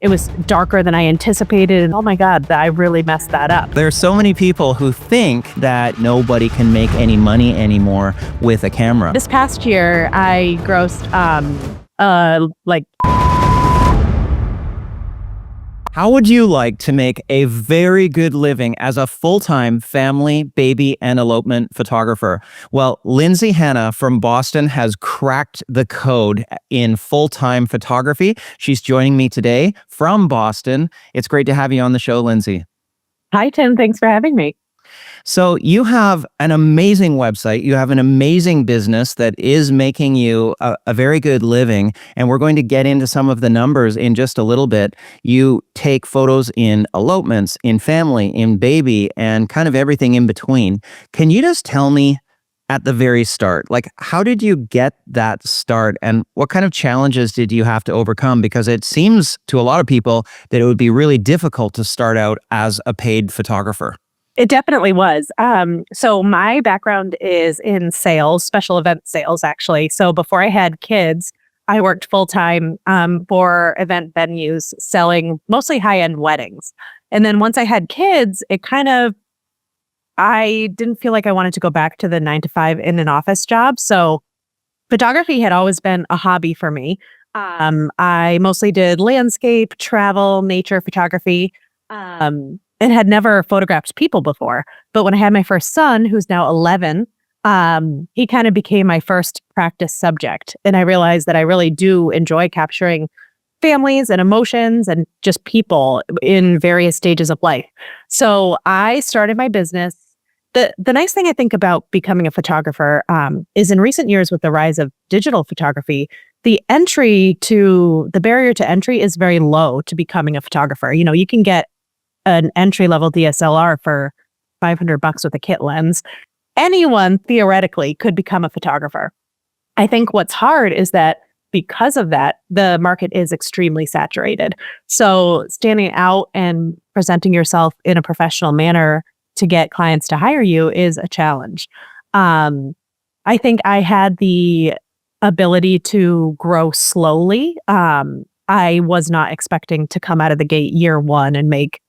it was darker than I anticipated. And oh my God, I really messed that up. There are so many people who think that nobody can make any money anymore with a camera. This past year, I grossed like. How would you like to make a very good living as a full-time family, baby, and elopement photographer? Well, Lyndsay Hannah from Boston has cracked the code in full-time photography. She's joining me today from Boston. It's great to have you on the show, Lyndsay. Hi, Tim. Thanks for having me. So you have an amazing website. You have an amazing business that is making you a very good living. And we're going to get into some of the numbers in just a little bit. You take photos in elopements, in family, in baby, and kind of everything in between. Can you just tell me at the very start, like, how did you get that start and what kind of challenges did you have to overcome? Because it seems to a lot of people that it would be really difficult to start out as a paid photographer. It definitely was. So my background is in sales, special event sales, actually. So before I had kids, I worked full time for event venues, selling mostly high-end weddings. And then once I had kids, I didn't feel like I wanted to go back to the 9 to 5 in an office job. So photography had always been a hobby for me. I mostly did landscape, travel, nature photography. And had never photographed people before. But when I had my first son, who's now 11, he kind of became my first practice subject. And I realized that I really do enjoy capturing families and emotions and just people in various stages of life. So I started my business. The nice thing I think about becoming a photographer is in recent years with the rise of digital photography, the barrier to entry is very low to becoming a photographer. You know, you can get an entry-level DSLR for $500 with a kit lens. Anyone theoretically could become a photographer. I think what's hard is that because of that, the market is extremely saturated. So standing out and presenting yourself in a professional manner to get clients to hire you is a challenge. I think I had the ability to grow slowly. I was not expecting to come out of the gate year one and make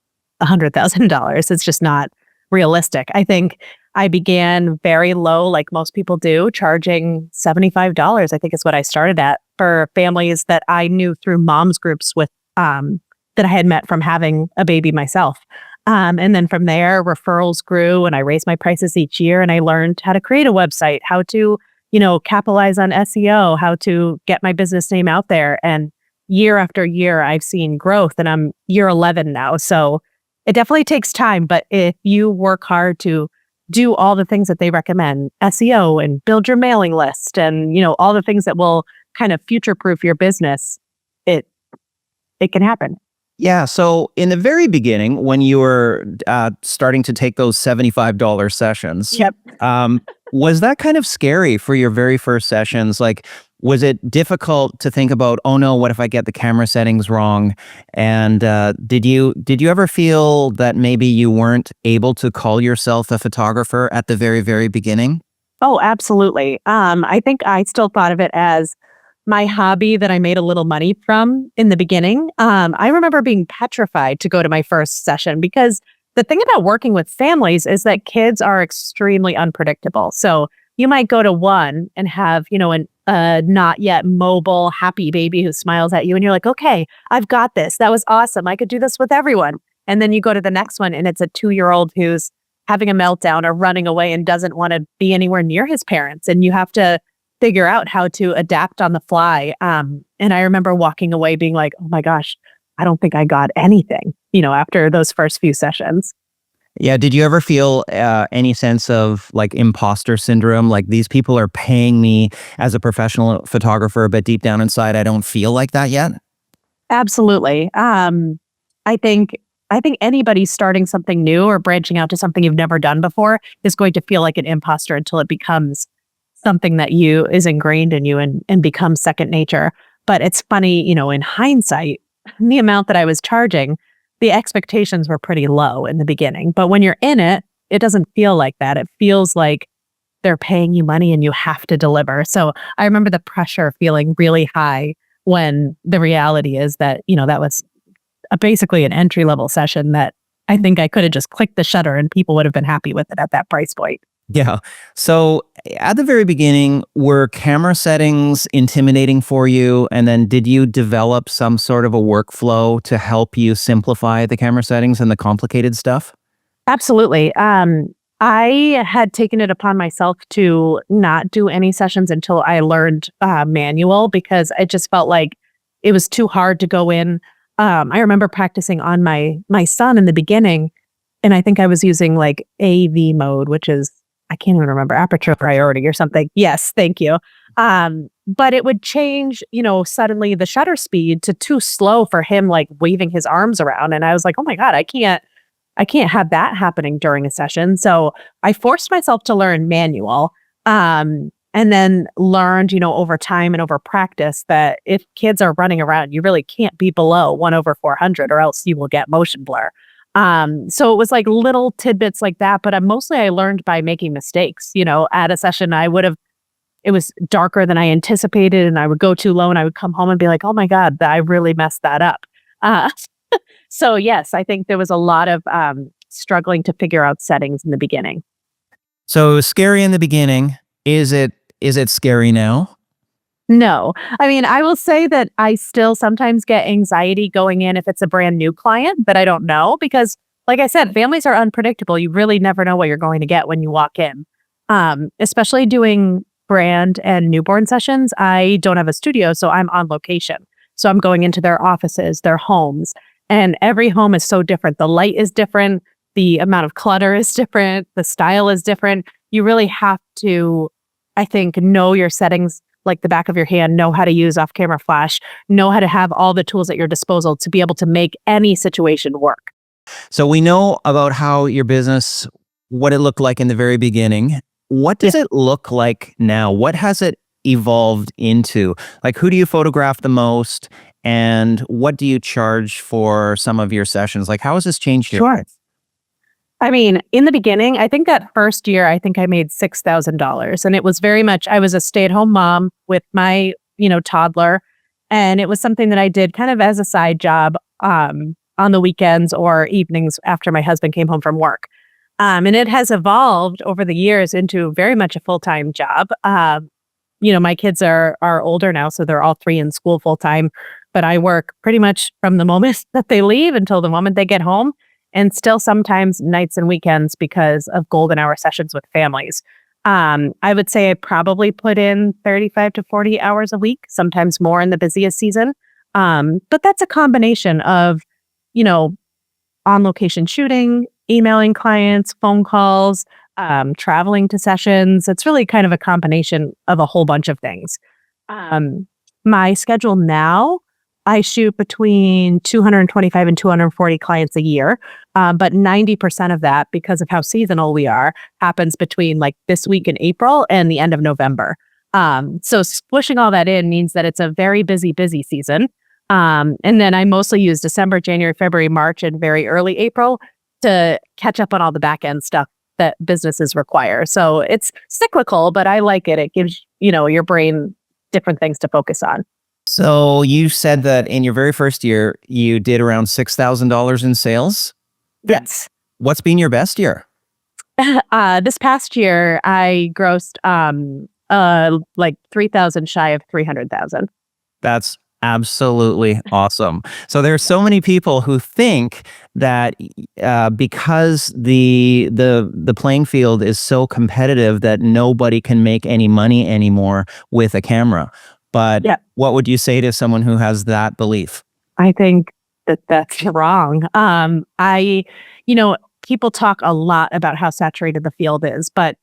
$100,000. It's just not realistic. I think I began very low, like most people do, charging $75, I think is what I started at, for families that I knew through moms groups with that I had met from having a baby myself. And then from there, referrals grew and I raised my prices each year and I learned how to create a website, how to, capitalize on SEO, how to get my business name out there. And year after year, I've seen growth and I'm year 11 now. So it definitely takes time, but if you work hard to do all the things that they recommend, SEO and build your mailing list and, all the things that will kind of future-proof your business, it can happen. Yeah. So in the very beginning, when you were starting to take those $75 sessions, Yep. Was that kind of scary for your very first sessions? Like, was it difficult to think about, oh no, what if I get the camera settings wrong? And did you ever feel that maybe you weren't able to call yourself a photographer at the very, very beginning? Oh, absolutely. I think I still thought of it as my hobby that I made a little money from in the beginning. I remember being petrified to go to my first session because the thing about working with families is that kids are extremely unpredictable. So you might go to one and have, a not yet mobile, happy baby who smiles at you and you're like, okay, I've got this. That was awesome. I could do this with everyone. And then you go to the next one and it's a 2-year-old who's having a meltdown or running away and doesn't want to be anywhere near his parents. And you have to figure out how to adapt on the fly. And I remember walking away being like, oh my gosh, I don't think I got anything, after those first few sessions. Yeah. Did you ever feel any sense of like imposter syndrome? Like, these people are paying me as a professional photographer, but deep down inside, I don't feel like that yet? Absolutely. I think anybody starting something new or branching out to something you've never done before is going to feel like an imposter until it becomes something that is ingrained in you and becomes second nature. But it's funny, in hindsight, the amount that I was charging, the expectations were pretty low in the beginning. But when you're in it, it doesn't feel like that. It feels like they're paying you money and you have to deliver. So I remember the pressure feeling really high when the reality is that, that was basically an entry level session that I think I could have just clicked the shutter and people would have been happy with it at that price point. Yeah. So at the very beginning, were camera settings intimidating for you? And then did you develop some sort of a workflow to help you simplify the camera settings and the complicated stuff? Absolutely. I had taken it upon myself to not do any sessions until I learned manual because I just felt like it was too hard to go in. I remember practicing on my son in the beginning, and I think I was using like AV mode, which is I can't even remember aperture priority or something. Yes, thank you. But it would change, suddenly the shutter speed to too slow for him, like waving his arms around, and I was like, oh my god, I can't have that happening during a session. So I forced myself to learn manual, and then learned, over time and over practice that if kids are running around, you really can't be below 1/400 or else you will get motion blur. So it was like little tidbits like that, but mostly I learned by making mistakes. At a session, it was darker than I anticipated and I would go too low and I would come home and be like, oh my God, I really messed that up. Uh, So yes, I think there was a lot of struggling to figure out settings in the beginning. So scary in the beginning. Is it scary now? No, I mean, I will say that I still sometimes get anxiety going in if it's a brand new client that I don't know because, like I said, families are unpredictable. You really never know what you're going to get when you walk in. Especially doing brand and newborn sessions. I don't have a studio, so I'm on location. So I'm going into their offices, their homes, and every home is so different. The light is different. The amount of clutter is different. The style is different. You really have to, I think, know your settings like the back of your hand, know how to use off camera flash, know how to have all the tools at your disposal to be able to make any situation work. So we know about how your business, what it looked like in the very beginning. What Yeah. does it look like now? What has it evolved into? Like, who do you photograph the most? And what do you charge for some of your sessions? Like, how has this changed your Sure. life? I mean, in the beginning, I think that first year, I think I made $6,000. And it was very much, I was a stay-at-home mom with my, toddler. And it was something that I did kind of as a side job on the weekends or evenings after my husband came home from work. And it has evolved over the years into very much a full-time job. My kids are older now, so they're all three in school full-time. But I work pretty much from the moment that they leave until the moment they get home and still sometimes nights and weekends because of golden hour sessions with families. I would say I probably put in 35 to 40 hours a week, sometimes more in the busiest season. But that's a combination of, you know, on location shooting, emailing clients, phone calls, traveling to sessions. It's really kind of a combination of a whole bunch of things. Um, my schedule now, I shoot between 225 and 240 clients a year. But 90% of that, because of how seasonal we are, happens between like this week in April and the end of November. So squishing all that in means that it's a very busy season. And then I mostly use December, January, February, March, and very early April to catch up on all the back end stuff that businesses require. So it's cyclical, but I like it. It gives, your brain different things to focus on. So you said that in your very first year, you did around $6,000 in sales. Yes. What's been your best year? This past year, I grossed like 3,000 shy of 300,000. That's absolutely awesome. So there are so many people who think that because the playing field is so competitive that nobody can make any money anymore with a camera. But Yeah. what would you say to someone who has that belief? I think that that's wrong. People talk a lot about how saturated the field is, but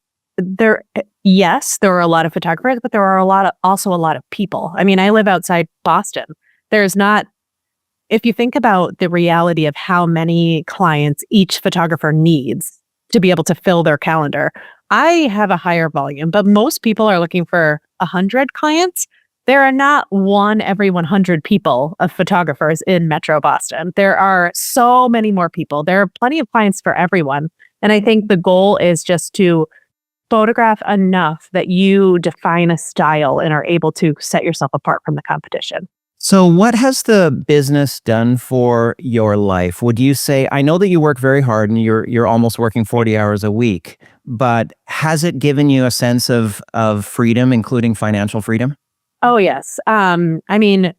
yes, there are a lot of photographers, but there are also a lot of people. I mean, I live outside Boston. There's not, if you think about the reality of how many clients each photographer needs to be able to fill their calendar, I have a higher volume, but most people are looking for 100 clients. There are not one every 100 people of photographers in Metro Boston. There are so many more people. There are plenty of clients for everyone. And I think the goal is just to photograph enough that you define a style and are able to set yourself apart from the competition. So what has the business done for your life? Would you say, I know that you work very hard and you're almost working 40 hours a week, but has it given you a sense of freedom, including financial freedom? Oh, yes. I mean,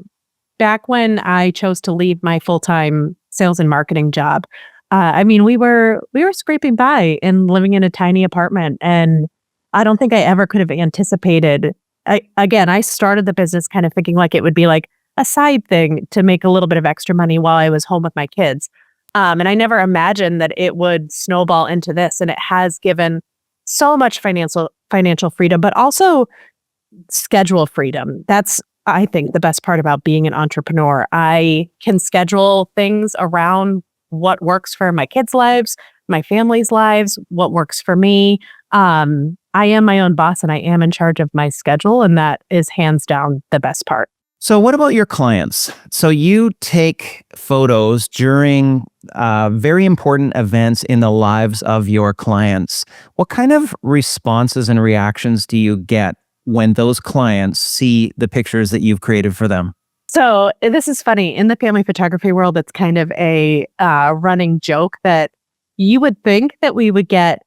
back when I chose to leave my full-time sales and marketing job, I mean, we were scraping by and living in a tiny apartment, and I don't think I ever could have anticipated. I started the business kind of thinking like it would be like a side thing to make a little bit of extra money while I was home with my kids. And I never imagined that it would snowball into this, and it has given so much financial freedom, but also schedule freedom. That's, I think, the best part about being an entrepreneur. I can schedule things around what works for my kids' lives, my family's lives, what works for me. I am my own boss and I am in charge of my schedule, and that is hands down the best part. So what about your clients? So you take photos during very important events in the lives of your clients. What kind of responses and reactions do you get when those clients see the pictures that you've created for them? So this is funny. In the family photography world, it's kind of a running joke that you would think that we would get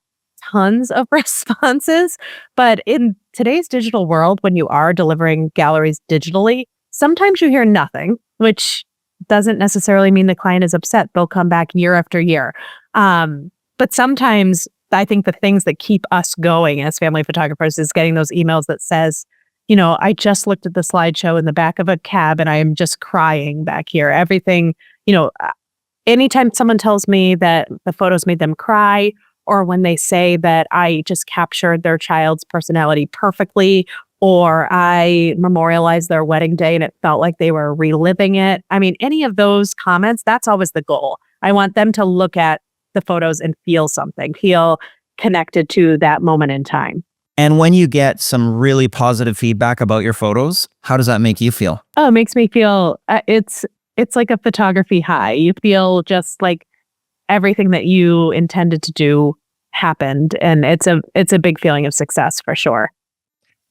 tons of responses. But in today's digital world, when you are delivering galleries digitally, sometimes you hear nothing, which doesn't necessarily mean the client is upset. They'll come back year after year. But sometimes I think the things that keep us going as family photographers is getting those emails that says, I just looked at the slideshow in the back of a cab and I am just crying back here. Everything, anytime someone tells me that the photos made them cry, or when they say that I just captured their child's personality perfectly, or I memorialized their wedding day and it felt like they were reliving it. I mean, any of those comments, that's always the goal. I want them to look at the photos and feel something, feel connected to that moment in time. And when you get some really positive feedback about your photos, how does that make you feel? Oh, it makes me feel it's like a photography high. You feel just like everything that you intended to do happened, and it's a big feeling of success for sure.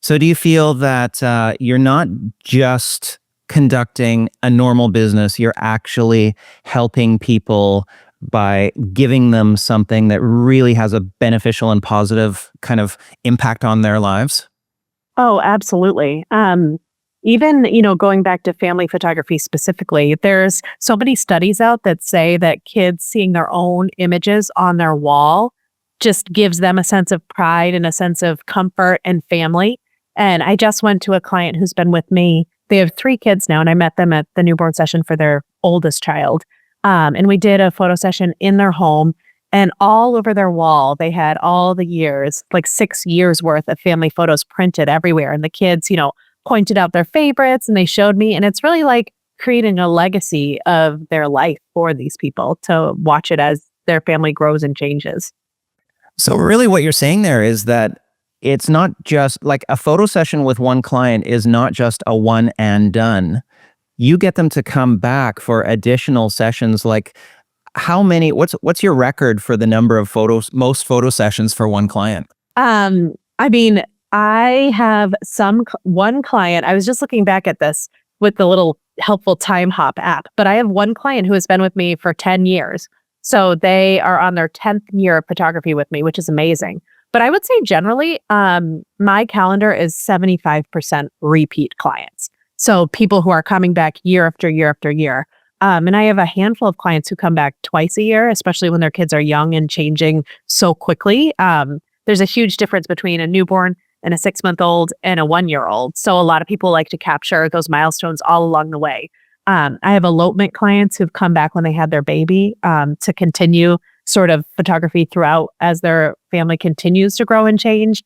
So do you feel that you're not just conducting a normal business, you're actually helping people by giving them something that really has a beneficial and positive kind of impact on their lives? Oh, absolutely. Even, going back to family photography specifically, there's so many studies out that say that kids seeing their own images on their wall just gives them a sense of pride and a sense of comfort and family. And I just went to a client who's been with me. They have 3 kids now, and I met them at the newborn session for their oldest child. And we did a photo session in their home, and all over their wall, they had all the years, like 6 years worth of family photos printed everywhere. And the kids, pointed out their favorites and they showed me. And it's really like creating a legacy of their life for these people to watch it as their family grows and changes. So really what you're saying there is that it's not just like a photo session with one client is not just a one and done. You get them to come back for additional sessions. Like how many, what's your record for the number of photos, most photo sessions for one client? I mean, I have one client. I was just looking back at this with the little helpful time hop app, but I have one client who has been with me for 10 years. So they are on their 10th year of photography with me, which is amazing. But I would say generally, my calendar is 75% repeat clients. So people who are coming back year after year after year. And I have a handful of clients who come back twice a year, especially when their kids are young and changing so quickly. There's a huge difference between a newborn and a 6-month-old and a 1-year-old. So a lot of people like to capture those milestones all along the way. I have elopement clients who've come back when they had their baby to continue sort of photography throughout as their family continues to grow and change.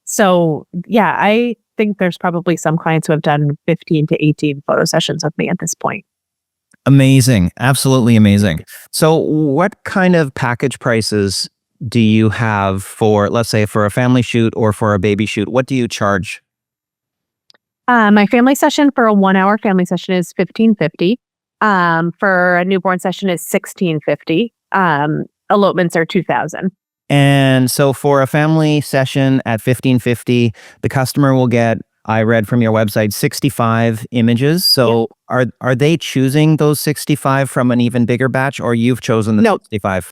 So yeah, I think there's probably some clients who have done 15 to 18 photo sessions with me at this point. Amazing. Absolutely amazing. So what kind of package prices do you have for, let's say, for a family shoot or for a baby shoot? What do you charge? My family session for a 1-hour family session is $15.50. For a newborn session is $16.50. Elopements are $2,000. And so for a family session at 1550, the customer will get I read from your website 65 images. So are they choosing those 65 from an even bigger batch, or you've chosen the No, 65?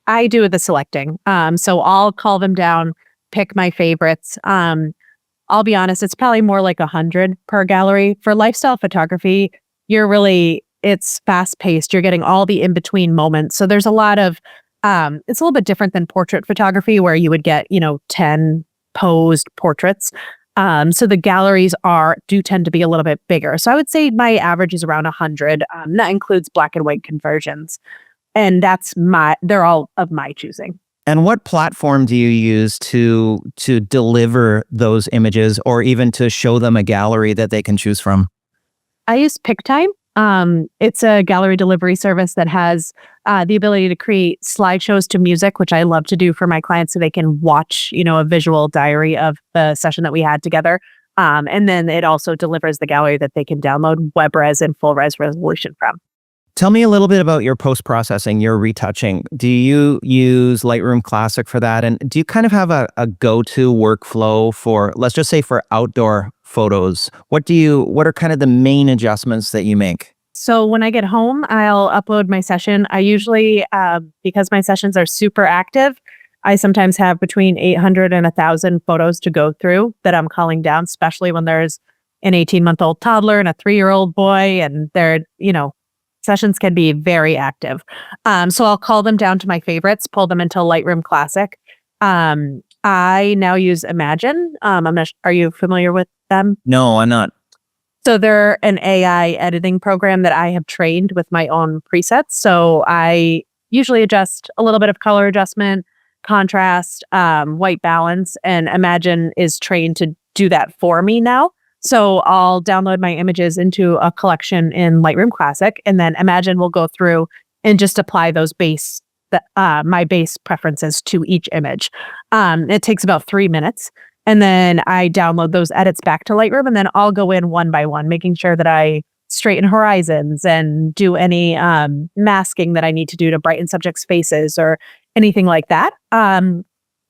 I do the selecting. So I'll call them down, pick my favorites. I'll be honest, it's probably more like 100 per gallery. For lifestyle photography, it's fast paced. You're getting all the in between moments. So there's a lot of, it's a little bit different than portrait photography where you would get, 10 posed portraits. So the galleries do tend to be a little bit bigger. So I would say my average is around 100. That includes black and white conversions. And they're all of my choosing. And what platform do you use to deliver those images, or even to show them a gallery that they can choose from? I use PickTime. It's a gallery delivery service that has the ability to create slideshows to music, which I love to do for my clients so they can watch, a visual diary of the session that we had together. And then it also delivers the gallery that they can download WebRes and full res resolution from. Tell me a little bit about your post-processing, your retouching. Do you use Lightroom Classic for that? And do you kind of have a go-to workflow for, let's just say, for outdoor photos? What are kind of the main adjustments that you make? So when I get home, I'll upload my session. I usually, because my sessions are super active, I sometimes have between 800 and 1,000 photos to go through that I'm calling down, especially when there's an 18-month-old toddler and a 3-year-old boy, and sessions can be very active. So I'll call them down to my favorites, pull them into Lightroom Classic. I now use Imagine. Are you familiar with them? No, I'm not. So they're an AI editing program that I have trained with my own presets. So I usually adjust a little bit of color adjustment, contrast, white balance, and Imagine is trained to do that for me now. So I'll download my images into a collection in Lightroom Classic, and then Imagine will go through and just apply those my base preferences to each image. It takes about 3 minutes, and then I download those edits back to Lightroom, and then I'll go in one by one, making sure that I straighten horizons and do any masking that I need to do to brighten subjects' faces or anything like that.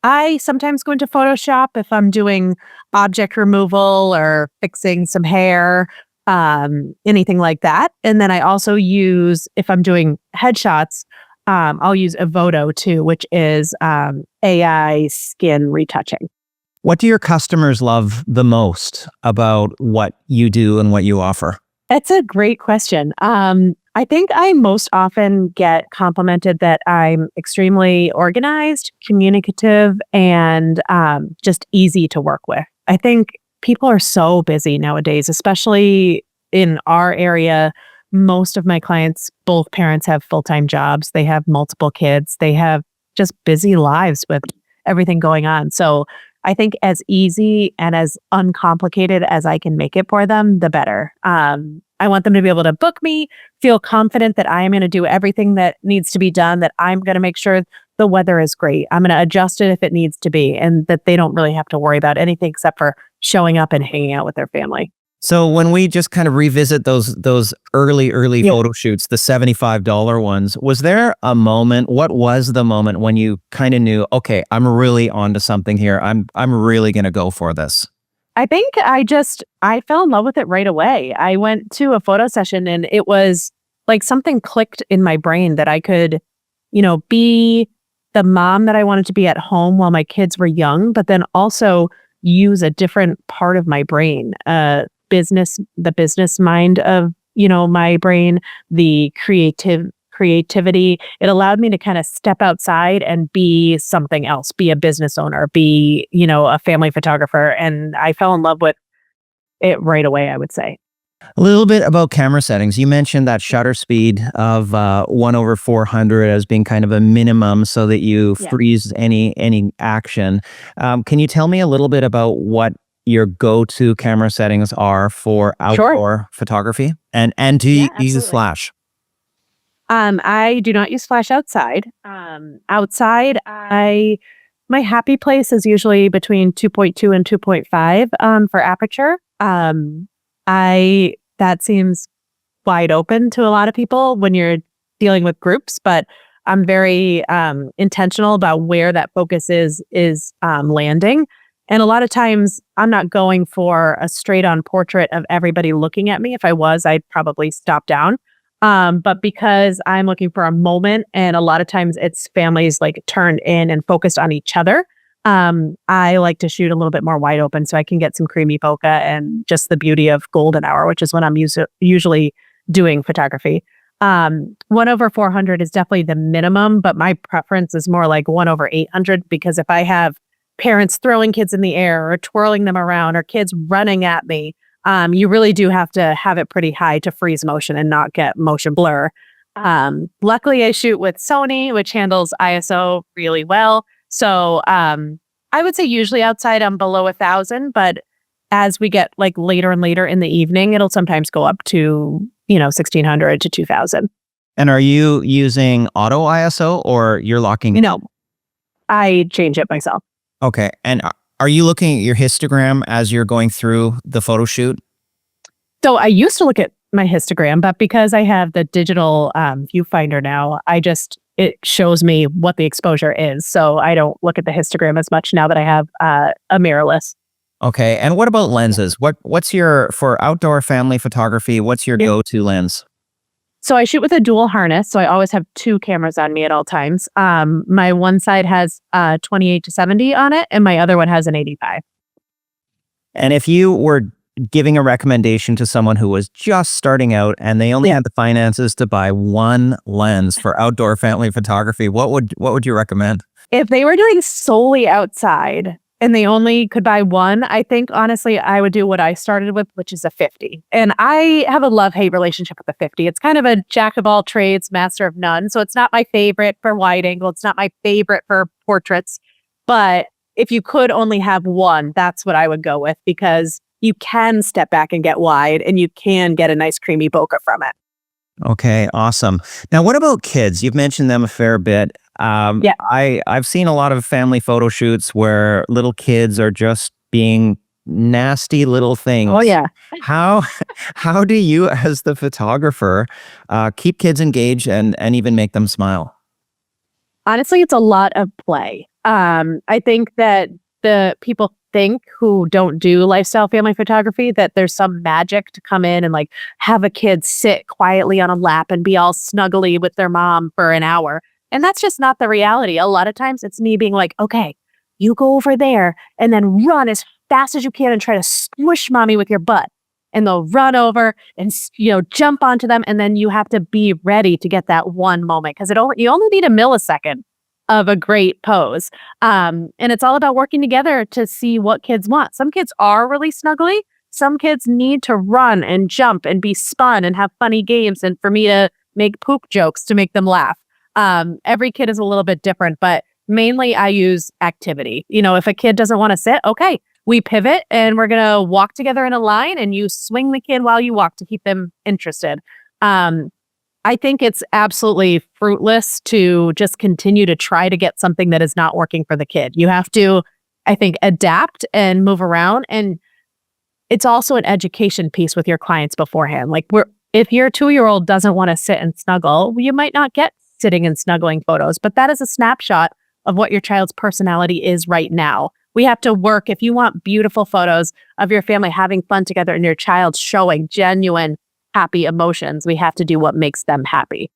I sometimes go into Photoshop if I'm doing object removal or fixing some hair, anything like that. And then I also use, if I'm doing headshots, I'll use Evoto too, which is AI skin retouching. What do your customers love the most about what you do and what you offer? That's a great question. I think I most often get complimented that I'm extremely organized, communicative, and just easy to work with. I think people are so busy nowadays, especially in our area. Most of my clients, both parents have full-time jobs. They have multiple kids. They have just busy lives with everything going on. So I think as easy and as uncomplicated as I can make it for them, the better. I want them to be able to book me, feel confident that I am going to do everything that needs to be done, that I'm going to make sure the weather is great. I'm going to adjust it if it needs to be, and that they don't really have to worry about anything except for showing up and hanging out with their family. So when we just kind of revisit those early photo shoots, the $75 ones, was there a moment? What was the moment when you kind of knew, okay, I'm really onto something here. I'm really going to go for this? I think I fell in love with it right away. I went to a photo session and it was like something clicked in my brain that I could, be the mom that I wanted to be at home while my kids were young, but then also use a different part of my brain, the business mind of, my brain, the creativity. It allowed me to kind of step outside and be something else, be a business owner, be, a family photographer. And I fell in love with it right away, I would say. A little bit about camera settings. You mentioned that shutter speed of 1/400 as being kind of a minimum so that you freeze any action. Can you tell me a little bit about what your go-to camera settings are for outdoor photography? And do you use flash? I do not use flash outside. Outside, my happy place is usually between 2.2 and 2.5 for aperture. That seems wide open to a lot of people when you're dealing with groups, but I'm very intentional about where that focus is landing. And a lot of times I'm not going for a straight on portrait of everybody looking at me. If I was, I'd probably stop down. But because I'm looking for a moment, and a lot of times it's families like turned in and focused on each other, I like to shoot a little bit more wide open so I can get some creamy bokeh and just the beauty of golden hour, which is when I'm usually doing photography. 1/400 is definitely the minimum, but my preference is more like 1/800, because if I have parents throwing kids in the air or twirling them around or kids running at me, you really do have to have it pretty high to freeze motion and not get motion blur. Luckily, I shoot with Sony, which handles ISO really well. So I would say usually outside I'm below 1,000, but as we get like later and later in the evening, it'll sometimes go up to 1,600 to 2,000. And are you using auto ISO or you're locking? No, I change it myself. Okay. And are you looking at your histogram as you're going through the photo shoot? So I used to look at my histogram, but because I have the digital viewfinder now, it shows me what the exposure is. So I don't look at the histogram as much now that I have a mirrorless. Okay. And what about lenses? What's your, for outdoor family photography, what's your go-to lens? So I shoot with a dual harness. So I always have two cameras on me at all times. My one side has 28 to 70 on it, and my other one has an 85. And if you were giving a recommendation to someone who was just starting out and they only had the finances to buy one lens for outdoor family photography, what would you recommend? If they were doing solely outside and they only could buy one, I think honestly I would do what I started with, which is a 50. And I have a love-hate relationship with the 50. It's kind of a jack of all trades, master of none. So it's not my favorite for wide angle. It's not my favorite for portraits. But if you could only have one, that's what I would go with, because you can step back and get wide and you can get a nice creamy bokeh from it. Okay, awesome. Now, what about kids? You've mentioned them a fair bit. I've seen a lot of family photo shoots where little kids are just being nasty little things. Oh yeah. How do you, as the photographer, keep kids engaged and even make them smile? Honestly, it's a lot of play. I think that the people who don't do lifestyle family photography that there's some magic to come in and like have a kid sit quietly on a lap and be all snuggly with their mom for an hour. And that's just not the reality. A lot of times it's me being like, okay, you go over there and then run as fast as you can and try to squish mommy with your butt. And they'll run over and jump onto them. And then you have to be ready to get that one moment, because you only need a millisecond of a great pose. And it's all about working together to see what kids want. Some kids are really snuggly. Some kids need to run and jump and be spun and have funny games, and for me to make poop jokes to make them laugh. Every kid is a little bit different, but mainly I use activity. If a kid doesn't want to sit, okay, we pivot and we're going to walk together in a line and you swing the kid while you walk to keep them interested. I think it's absolutely fruitless to just continue to try to get something that is not working for the kid. You have to, I think, adapt and move around. And it's also an education piece with your clients beforehand. Like if your 2-year-old doesn't want to sit and snuggle, you might not get sitting and snuggling photos, but that is a snapshot of what your child's personality is right now. We have to work. If you want beautiful photos of your family having fun together and your child showing genuine happy emotions, we have to do what makes them happy.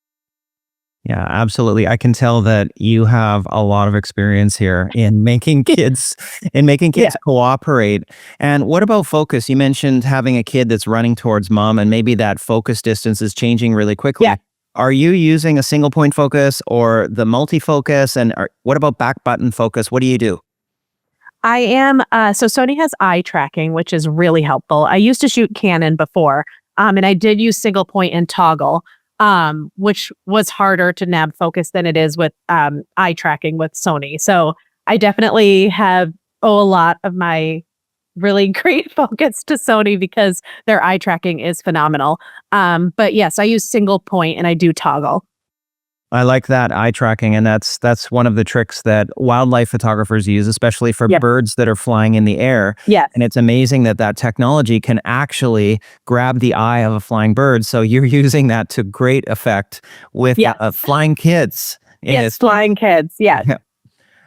Yeah, absolutely. I can tell that you have a lot of experience here in making kids cooperate. And what about focus? You mentioned having a kid that's running towards mom and maybe that focus distance is changing really quickly. Yeah. Are you using a single point focus or the multi-focus? And what about back button focus? What do you do? I am, so Sony has eye tracking, which is really helpful. I used to shoot Canon before, and I did use single point and toggle, which was harder to nab focus than it is with eye tracking with Sony. So I definitely owe a lot of my really great focus to Sony because their eye tracking is phenomenal. But yes, I use single point and I do toggle. I like that eye tracking, and that's one of the tricks that wildlife photographers use, especially for birds that are flying in the air. Yes. And it's amazing that technology can actually grab the eye of a flying bird. So you're using that to great effect with flying kids. Yes, flying kids. Yes.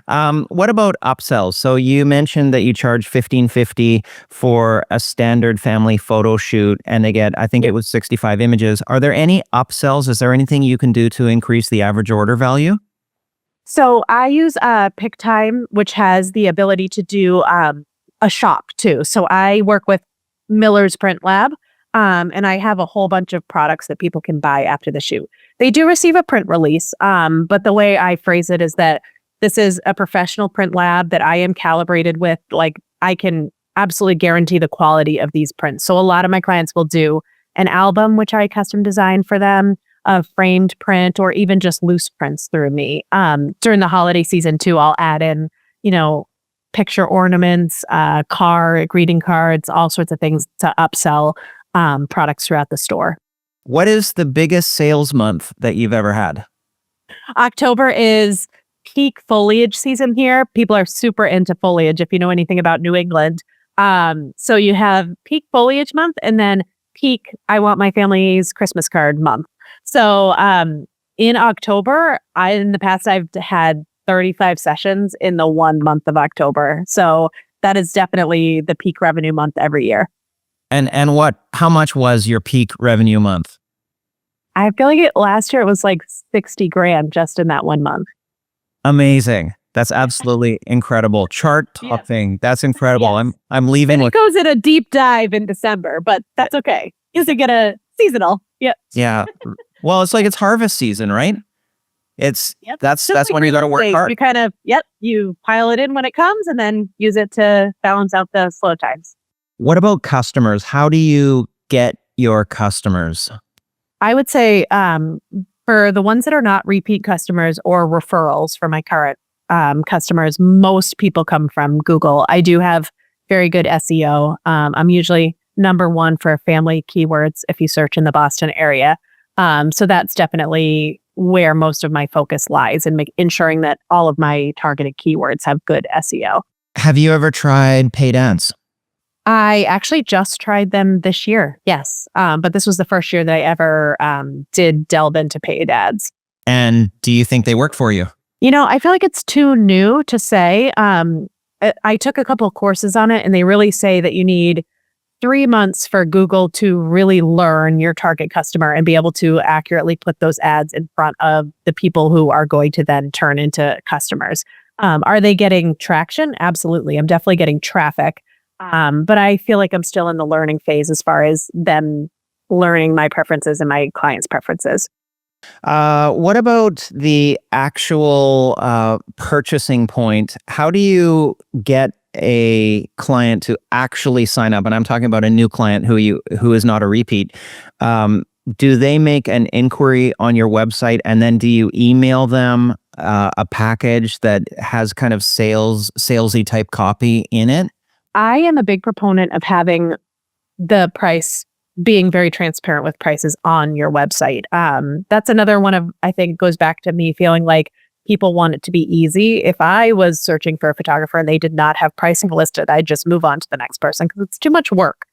What about upsells? So you mentioned that you charge $15.50 for a standard family photo shoot, and they get, I think it was 65 images. Are there any upsells? Is there anything you can do to increase the average order value? So I use PickTime, which has the ability to do a shop too. So I work with Miller's Print Lab, and I have a whole bunch of products that people can buy after the shoot. They do receive a print release, but the way I phrase it is that this is a professional print lab that I am calibrated with. Like, I can absolutely guarantee the quality of these prints. So a lot of my clients will do an album, which I custom design for them, a framed print, or even just loose prints through me. During the holiday season too, I'll add in, picture ornaments, greeting cards, all sorts of things to upsell products throughout the store. What is the biggest sales month that you've ever had? October is peak foliage season here. People are super into foliage, if you know anything about New England. So you have peak foliage month, and then peak I want my family's Christmas card month. So in October, in the past, I've had 35 sessions in the 1 month of October. So that is definitely the peak revenue month every year. And how much was your peak revenue month? I feel like last year it was like 60 grand just in that 1 month. Amazing. That's absolutely incredible. Chart topping. That's incredible. Yes. I'm leaving And it with goes in a deep dive in December, but that's okay. You can get a seasonal. Yep. yeah. Well, it's like it's harvest season, right? It's that's Just like when you got to work estate, hard. You kind of you pile it in when it comes and then use it to balance out the slow times. What about customers? How do you get your customers? I would say for the ones that are not repeat customers or referrals for my current customers, most people come from Google. I do have very good SEO. I'm usually number one for family keywords if you search in the Boston area. So that's definitely where most of my focus lies in ensuring that all of my targeted keywords have good SEO. Have you ever tried paid ads? I actually just tried them this year. Yes. But this was the first year that I ever did delve into paid ads. And do you think they work for you? I feel like it's too new to say. I took a couple of courses on it, and they really say that you need 3 months for Google to really learn your target customer and be able to accurately put those ads in front of the people who are going to then turn into customers. Are they getting traction? Absolutely. I'm definitely getting traffic. But I feel like I'm still in the learning phase as far as them learning my preferences and my clients' preferences. What about the actual purchasing point? How do you get a client to actually sign up? And I'm talking about a new client who is not a repeat. Do they make an inquiry on your website, and then do you email them a package that has kind of salesy type copy in it? I am a big proponent of having the price being very transparent with prices on your website. That's another one of, I think, goes back to me feeling like people want it to be easy. If I was searching for a photographer and they did not have pricing listed, I'd just move on to the next person because it's too much work.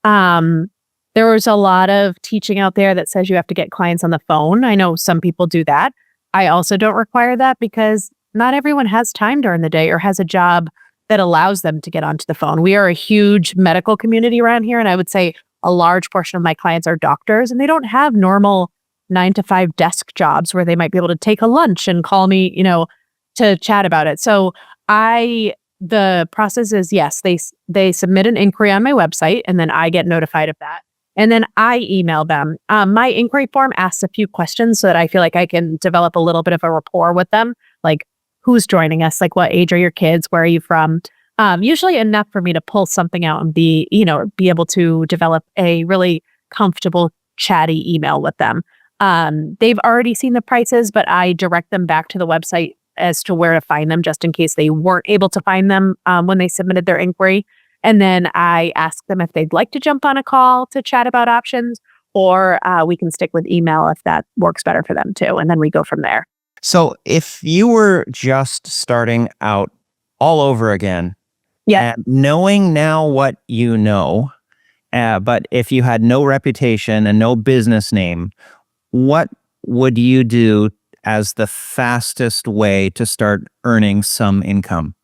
There was a lot of teaching out there that says you have to get clients on the phone. I know some people do that. I also don't require that because not everyone has time during the day or has a job that allows them to get onto the phone. We are a huge medical community around here, and I would say a large portion of my clients are doctors, and they don't have normal 9-to-5 desk jobs where they might be able to take a lunch and call me, to chat about it. So the process is, yes, they submit an inquiry on my website, and then I get notified of that. And then I email them. My inquiry form asks a few questions so that I feel like I can develop a little bit of a rapport with them, like who's joining us, like what age are your kids, where are you from? Usually enough for me to pull something out and be able to develop a really comfortable, chatty email with them. They've already seen the prices, but I direct them back to the website as to where to find them, just in case they weren't able to find them when they submitted their inquiry. And then I ask them if they'd like to jump on a call to chat about options, or we can stick with email if that works better for them too. And then we go from there. So if you were just starting out all over again, knowing now what you know, but if you had no reputation and no business name, what would you do as the fastest way to start earning some income?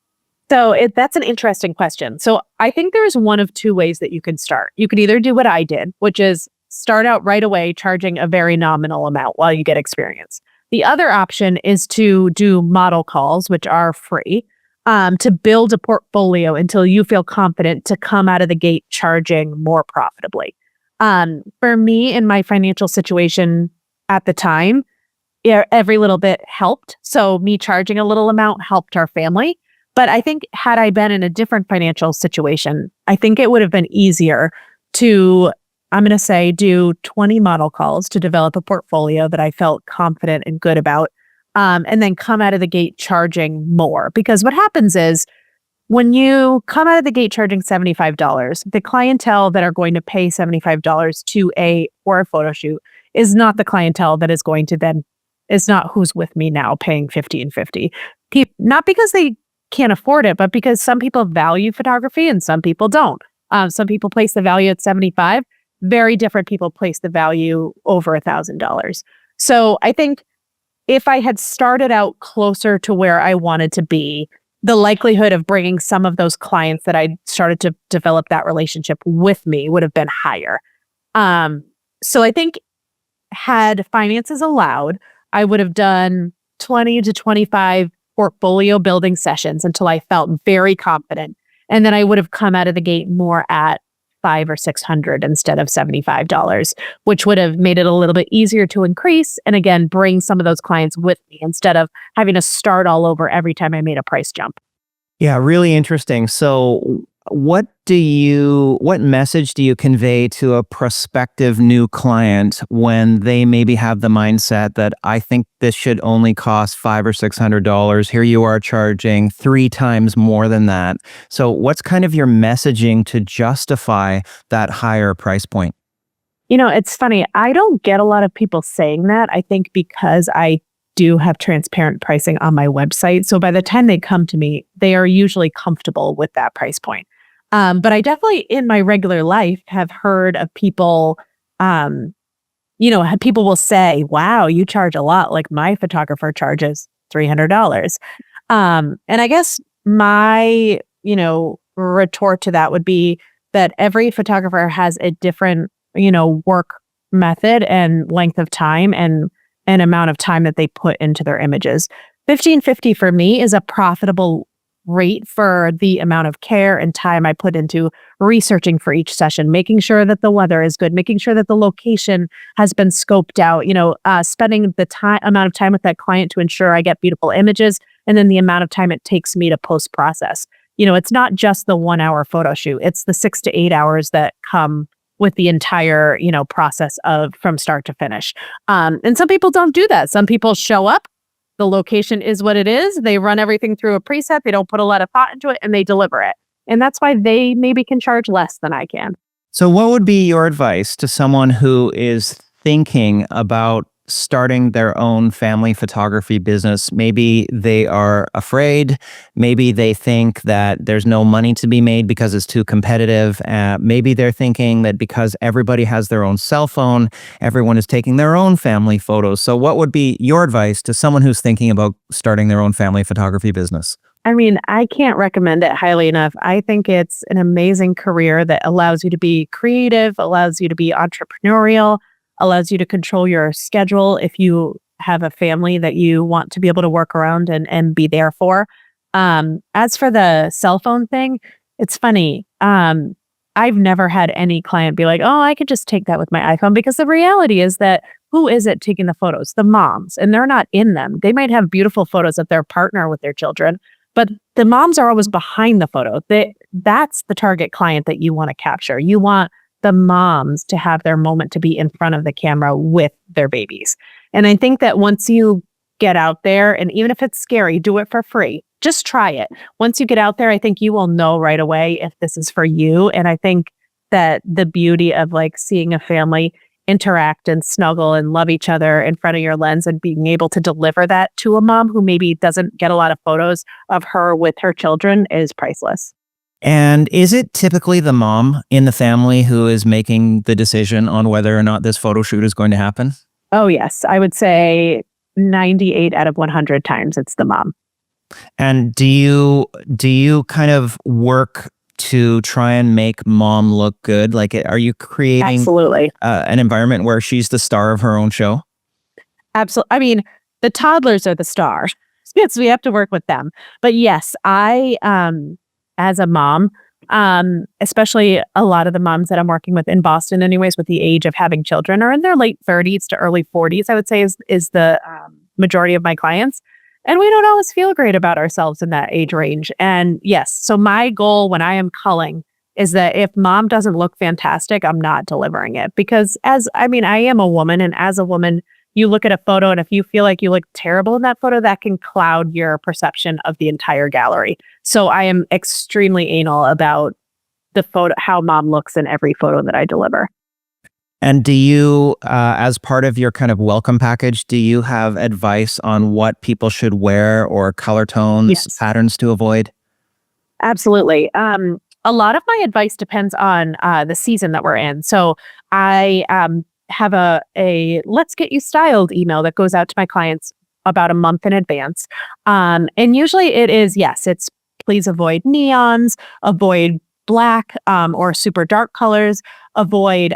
So that's an interesting question. So I think there's one of two ways that you can start. You could either do what I did, which is start out right away charging a very nominal amount while you get experience. The other option is to do model calls, which are free, to build a portfolio until you feel confident to come out of the gate charging more profitably. For me, in my financial situation at the time, yeah, every little bit helped. So me charging a little amount helped our family. But I think had I been in a different financial situation, I think it would have been easier to, I'm going to say, do 20 model calls to develop a portfolio that I felt confident and good about, and then come out of the gate charging more. Because what happens is when you come out of the gate charging $75, the clientele that are going to pay $75 for a photo shoot is not the clientele that is going to then, is not who's with me now paying $15.50. Not because they can't afford it, but because some people value photography and some people don't. Some people place the value at 75. Very different people place the value over $1,000. So I think if I had started out closer to where I wanted to be, the likelihood of bringing some of those clients that I started to develop that relationship with me would have been higher. So I think had finances allowed, I would have done 20 to 25 portfolio building sessions until I felt very confident. And then I would have come out of the gate more at $500 or $600 instead of $75, which would have made it a little bit easier to increase. And again, bring some of those clients with me instead of having to start all over every time I made a price jump. Yeah, really interesting. So what message do you convey to a prospective new client when they maybe have the mindset that I think this should only cost $500 or $600? Here you are charging 3 times more than that. So what's kind of your messaging to justify that higher price point? It's funny. I don't get a lot of people saying that. I think because I do have transparent pricing on my website. So by the time they come to me, they are usually comfortable with that price point. But I definitely in my regular life have heard of people, people will say, wow, you charge a lot. Like my photographer charges $300. And I guess my, retort to that would be that every photographer has a different, work method and length of time and amount of time that they put into their images. $15.50 for me is a profitable rate for the amount of care and time I put into researching for each session, making sure that the weather is good, making sure that the location has been scoped out, spending the amount of time with that client to ensure I get beautiful images, and then the amount of time it takes me to post process. It's not just the 1 hour photo shoot. It's the 6 to 8 hours that come with the entire, process of from start to finish. And some people don't do that. Some people show up, the location is what it is. They run everything through a preset. They don't put a lot of thought into it and they deliver it. And that's why they maybe can charge less than I can. So what would be your advice to someone who is thinking about starting their own family photography business? Maybe they are afraid. Maybe they think that there's no money to be made because it's too competitive. Maybe they're thinking that because everybody has their own cell phone, everyone is taking their own family photos. So what would be your advice to someone who's thinking about starting their own family photography business? I mean, I can't recommend it highly enough. I think it's an amazing career that allows you to be creative, allows you to be entrepreneurial, allows you to control your schedule if you have a family that you want to be able to work around and be there for. As for the cell phone thing, it's funny. I've never had any client be like, oh, I could just take that with my iPhone, because the reality is that who is it taking the photos? The moms, and they're not in them. They might have beautiful photos of their partner with their children, but the moms are always behind the photo. That's the target client that you want to capture. You want the moms to have their moment to be in front of the camera with their babies. And I think that once you get out there, and even if it's scary, do it for free. Just try it. Once you get out there, I think you will know right away if this is for you. And I think that the beauty of like seeing a family interact and snuggle and love each other in front of your lens and being able to deliver that to a mom who maybe doesn't get a lot of photos of her with her children is priceless. And is it typically the mom in the family who is making the decision on whether or not this photo shoot is going to happen? Oh, yes. I would say 98 out of 100 times it's the mom. And do you kind of work to try and make mom look good? Like, are you creating Absolutely. an environment where she's the star of her own show? Absolutely. I mean, the toddlers are the star. Yes, we have to work with them. But yes, as a mom, especially a lot of the moms that I'm working with in Boston anyways, with the age of having children are in their late 30s to early 40s, I would say is the majority of my clients. And we don't always feel great about ourselves in that age range. And yes, so my goal when I am culling is that if mom doesn't look fantastic, I'm not delivering it. Because I am a woman, and as a woman, you look at a photo, and if you feel like you look terrible in that photo, that can cloud your perception of the entire gallery. So I am extremely anal about the photo, how mom looks in every photo that I deliver. And do you, as part of your kind of welcome package, do you have advice on what people should wear or color tones, Yes. patterns to avoid? Absolutely. A lot of my advice depends on the season that we're in. So I have a let's get you styled email that goes out to my clients about a month in advance. And usually it is, yes, it's please avoid neons, avoid black or super dark colors, avoid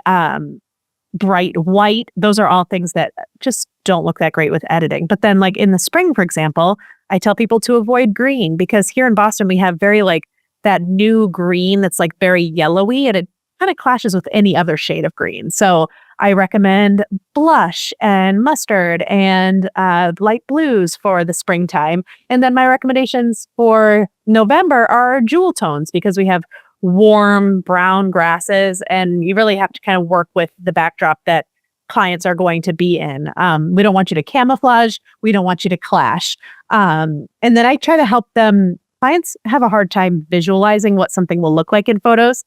bright white. Those are all things that just don't look that great with editing. But then, like in the spring, for example, I tell people to avoid green because here in Boston, we have very like that new green that's like very yellowy and it kind of clashes with any other shade of green. So I recommend blush and mustard and light blues for the springtime. And then my recommendations for November are jewel tones because we have warm brown grasses and you really have to kind of work with the backdrop that clients are going to be in. We don't want you to camouflage. We don't want you to clash. And then I try to help them. Clients have a hard time visualizing what something will look like in photos.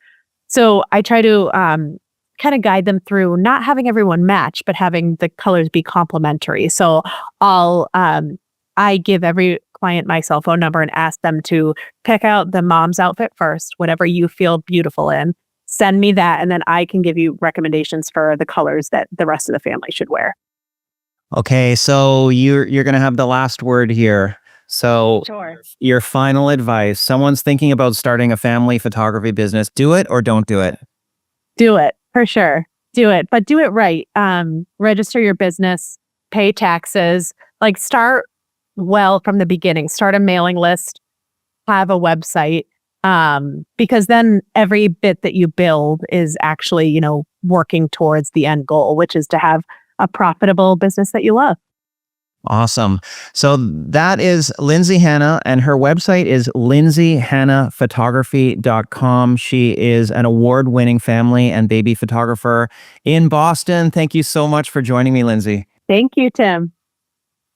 So I try to kind of guide them through not having everyone match, but having the colors be complementary. So I give every client my cell phone number and ask them to pick out the mom's outfit first, whatever you feel beautiful in. Send me that, and then I can give you recommendations for the colors that the rest of the family should wear. Okay, so you're going to have the last word here. So Sure. your final advice, someone's thinking about starting a family photography business, do it or don't do it? Do it for sure. Do it, but do it right. Register your business, pay taxes, like start well from the beginning. Start a mailing list, have a website, because then every bit that you build is actually, working towards the end goal, which is to have a profitable business that you love. Awesome. So that is Lyndsay Hannah, and her website is lyndsayhannahphotography.com. She is an award-winning family and baby photographer in Boston. Thank you so much for joining me, Lyndsay. Thank you, Tim.